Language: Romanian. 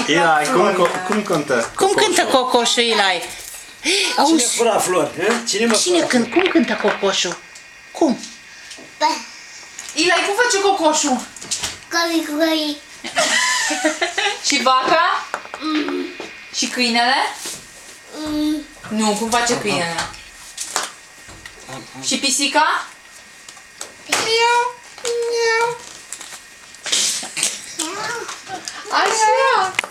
Eli, cum cântă? Cum cântă cocoșul, Eli? Cine Auzi, fura flori? cine cântă? Cum cântă cocoșul? Cum? Eli, cum face cocoșul? Cări. Și vaca? Și câinele? Nu, cum face câinele? Și pisica? Miau, miau. Așa.